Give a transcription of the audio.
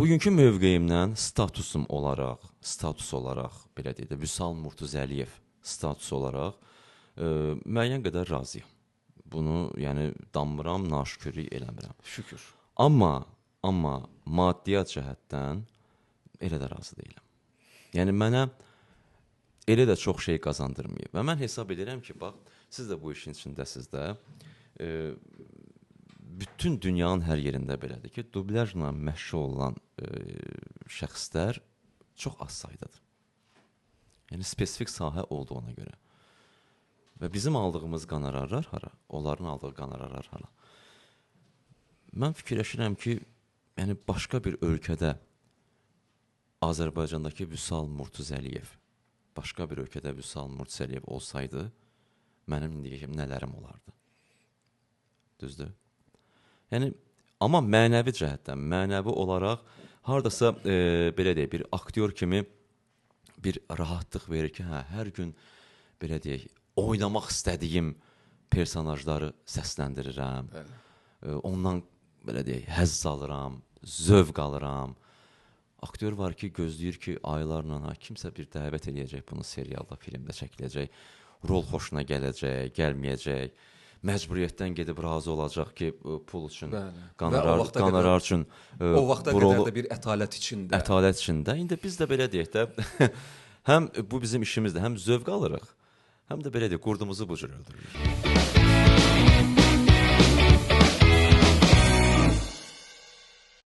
Bugünkü mövqeyimdən status olaraq belə deyək də Vüsal Murtuzəliyev status olaraq müəyyən qədər razıyam. Bunu yəni danmıram, naşükürlük eləmirəm. Şükür. Amma maddiyyat cəhətdən elə də razı deyiləm. Yəni mənə elə də çox şey qazandırmayıb. Və mən hesab edirəm ki, bax, siz də bu işin içindəsiz də, bütün dünyanın hər yerində belədir ki, dublyajla məşğul olan şəxslər çox az saydadır. Yəni spesifik sahə olduğuna görə. Və bizim aldığımız qonorarlar hara? Onların aldığı qonorarlar hara? Mən fikirləşirəm ki, yəni başqa bir ölkədə Azərbaycandakı Vüsal Murtuzəliyev, başqa bir ölkədə Vüsal Murtuzəliyev olsaydı, mənim indiki nələrim olardı. Düzdür? Yəni, amma mənəvi cəhətdən, mənəvi olaraq hardasa, belə deyək, bir aktyor kimi bir rahatlıq verir ki, hər gün, belə deyək, oynamaq istədiyim personajları səsləndirirəm. Ondan, belə deyək, həzz alıram, zövq alıram. Aktyor var ki, gözləyir ki, aylarla kimsə bir dəvət eləyəcək bunu serialda, filmdə çəkiləcək, rol xoşuna gələcək, gəlməyəcək. Məcburiyyətdən gedib razı olacaq ki, pul üçün, qonorar üçün. O vaxta qədər də bir ətalət içində. Ətalət içində. İndi biz də belə deyək də, həm bu bizim işimizdir, həm zövq alırıq, həm də belə deyək, qurdumuzu bu cür öldürürük.